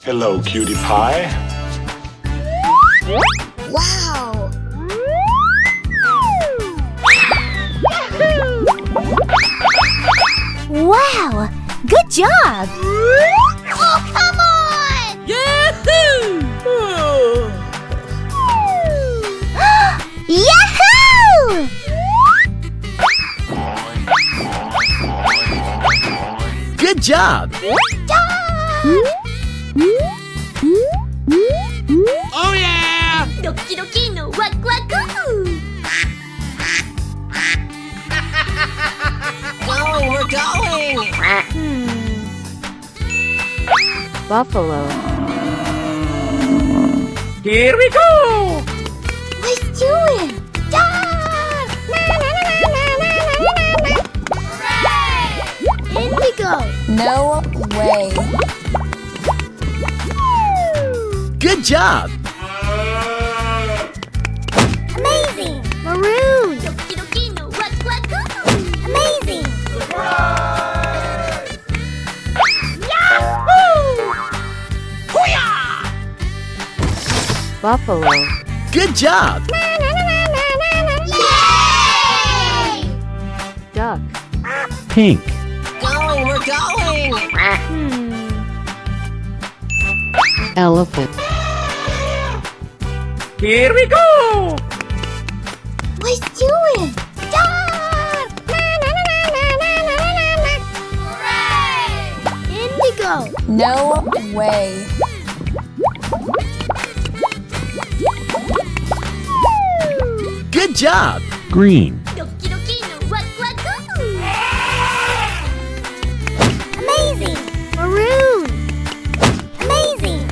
Hello, cutie pie. Wow! Wow! Good job! Oh, come on! Yahoo! Good job! Oh yeah! ドキドキのワクワク Going, we're going! Buffalo. Here we go! Let's do it! Indigo! No way. Good job! Amazing! Maroon! ドキドキのワクワク Amazing! Buffalo. Good job! Yay! Duck. Pink. Going, we're going! Elephant. Here we go! Let's do it! Indigo! No way. Good job! Green. ドキドキのワクワク Amazing! Maroon! Amazing!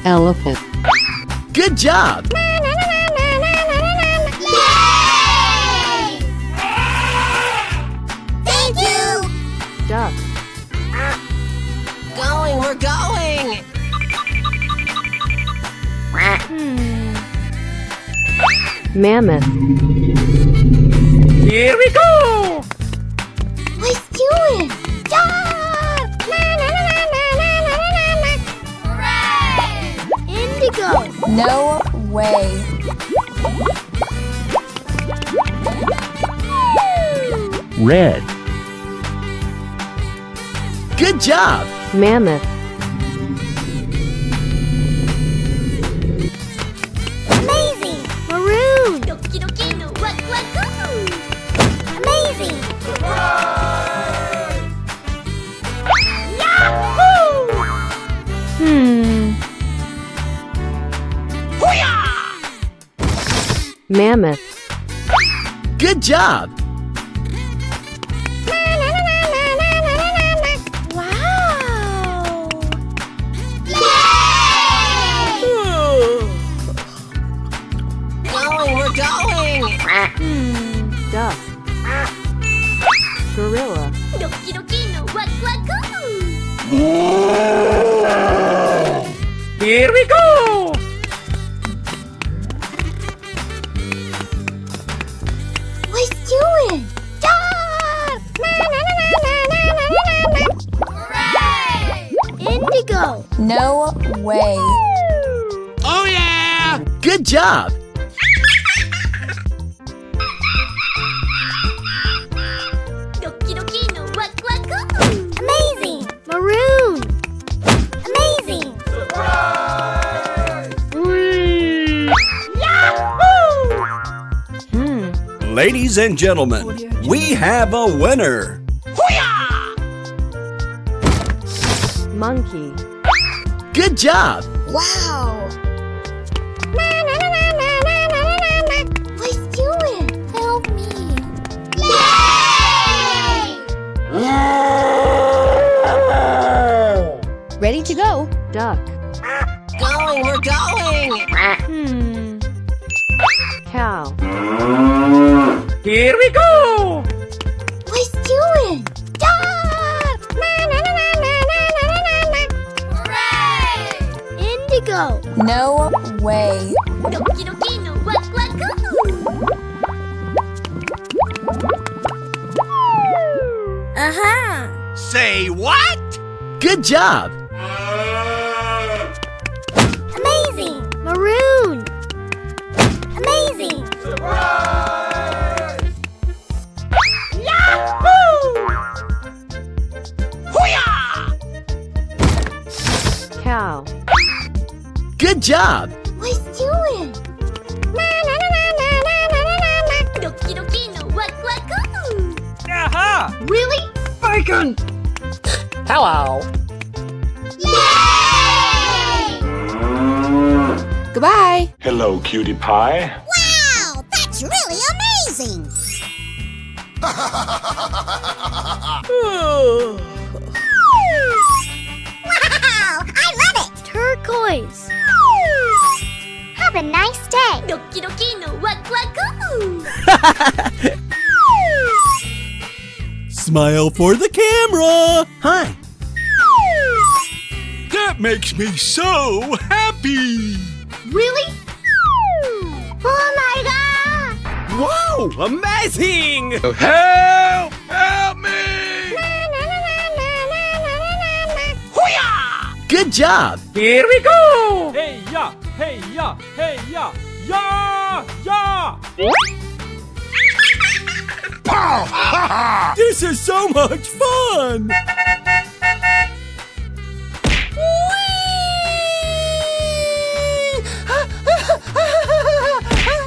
Elephant. Good job! Yay! Thank you! Duck. Going, we're going! Mammoth. Here we go! Let's do it! Indigo! No way. Red. Good job! Mammoth. Amazing! Maroon! ドキドキのワクワク Amazing! Mammoth. Good job! Wow! Going, we're going! Duck. Gorilla. ドキドキのワクワク Here we go! Let's do it! Indigo! No way. Oh yeah! Good job! Amazing! Maroon! Amazing! Ladies and gentlemen, we have a winner! Monkey. Good job! Wow! Let's do it! Help me! Yay! Ready to go. Duck. Going, we're going! Cow. Here we go! Let's do it! Indigo! No way. ドキドキのワクワク Uh-huh. Say what? Good job. Amazing. Maroon. Amazing. Cow. Good job. What's doing? Na na na na na na na na na. ドキドキのワクワク Aha! Really? Bacon! Hello. Goodbye. Hello, cutie pie. Wow, that's really amazing. Wow, I love it. Turquoise. Have a nice day. ドキドキのワクワク Smile for the camera. Hi. That makes me so happy. Really? Oh my god! Wow! Amazing! Help! Help me! Good job. Here we go! Hey ya! Hey ya! Hey ya! Ya! Ya! This is so much fun.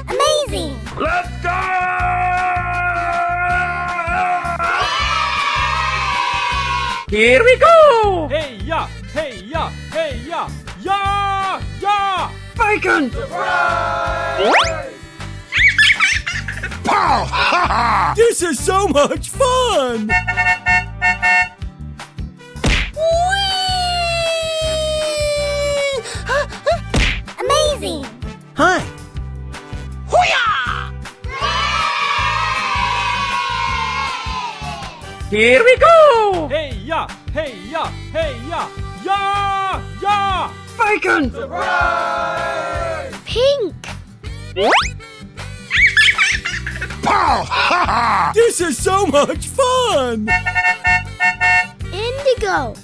Amazing! Let's go! Here we go! Hey ya! Hey ya! Hey ya! Ya! Ya! Bacon! This is so much fun. Amazing! Hi. Here we go! Hey ya! Hey ya! Hey ya! Ya! Ya! Bacon! Pink! This is so much fun. Indigo!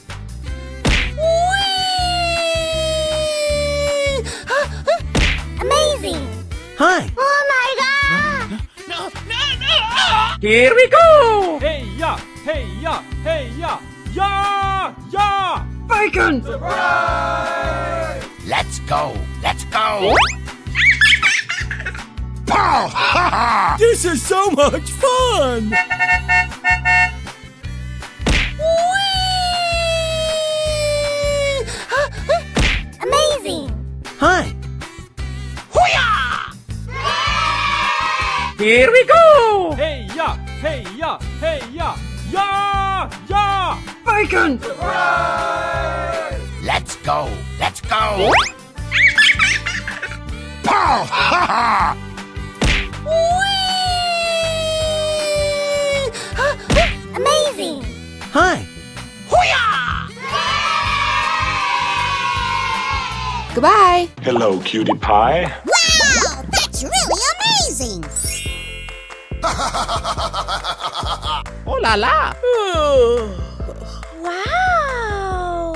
Amazing! Hi. Oh my god! Here we go! Hey ya! Hey ya! Hey ya! Ya! Ya! Bacon! Let's go. Let's go. This is so much fun. Amazing! Hi. Here we go! Hey ya! Hey ya! Hey ya! Ya! Ya! Bacon! Let's go. Let's go. Amazing! Hi. Goodbye. Hello, cutie pie. Wow, that's really amazing! Oh la la! Wow!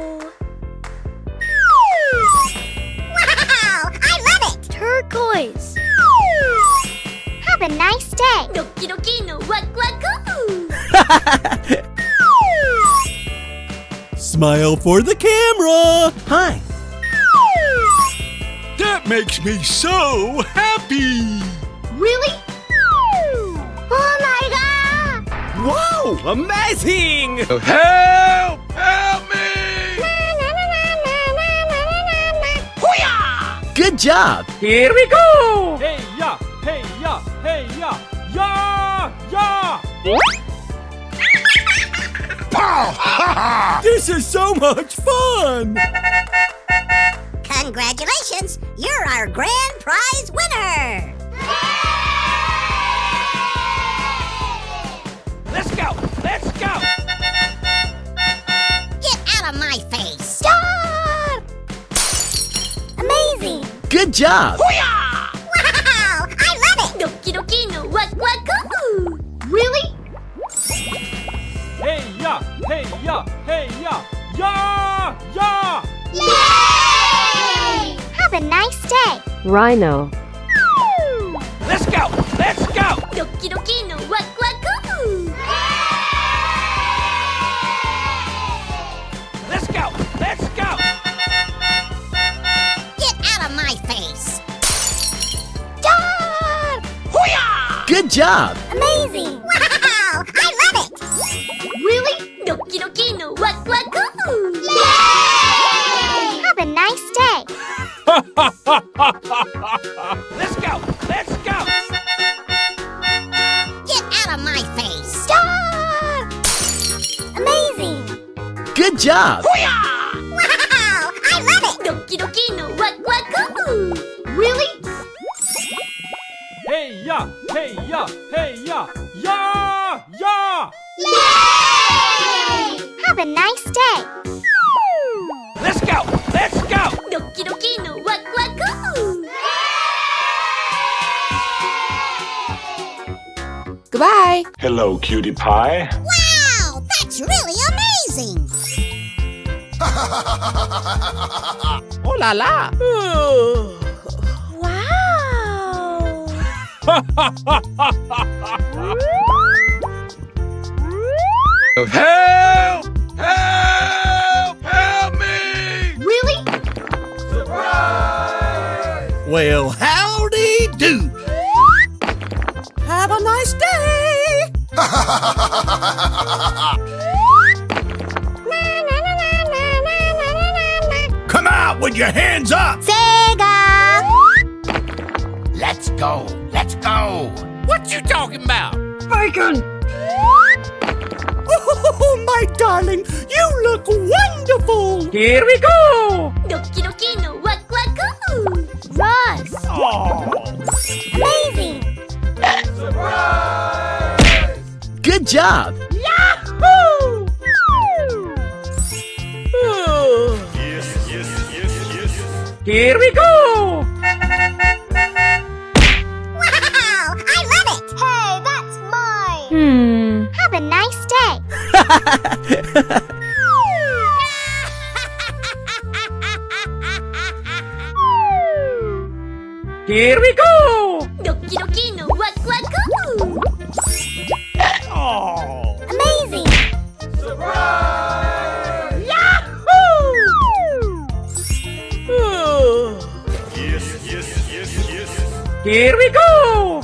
Wow, I love it! Turquoise! Have a nice day! ドキドキのワクワク Smile for the camera. Hi. That makes me so happy. Really? Oh my god! Wow! Amazing! Help! Help me! Good job. Here we go! Hey ya! Hey ya! Hey ya! Ya! Ya! This is so much fun. Congratulations! You're our grand prize winner! Let's go! Let's go! Get out of my face! Stop! Amazing! Good job. Wow! I love it! ドキドキのワクワク Really? Hey Rhino. Let's go! Let's go! ドッキドキのワクワク Let's go! Let's go! Get out of my face! Good job. Amazing! Wow! I love it! Really? ドッキドキのワクワク Have a nice day! Let's go! Let's go! Get out of my face! Amazing! Good job. Wow! I love it! ドッキドキのワクワク Really? Hey ya! Hey ya! Hey ya! Ya! Ya! Have a nice day! Let's go! Let's go! ドッキドキのワクワク Goodbye. Hello, cutie pie. Wow! That's really amazing! Oh la la. Wow! Help! Help! Help me! Really? Well, howdy do. Have a nice day. Come out with your hands up! Sega! Let's go! Let's go! What you talking about? Bacon! Oh, my darling, you look wonderful. Here we go! ドッキドキのワクワク Ross! Amazing! Good job. Yahoo! Here we go! Wow! I love it! Hey, that's mine! Have a nice day! Here we go! ドッキドキのワクワク Amazing! Here we go! Wow!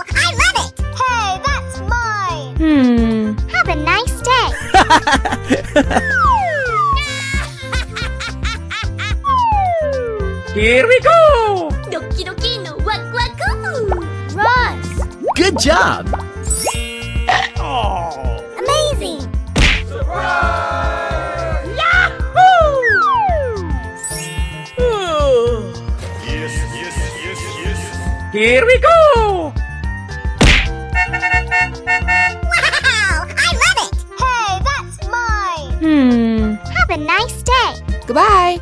I love it! Hey, that's mine! Have a nice day! Here we go! ドッキドキのワクワク Ross! Good job. Amazing! Here we go! Wow! I love it! Hey, that's mine! Have a nice day! Goodbye.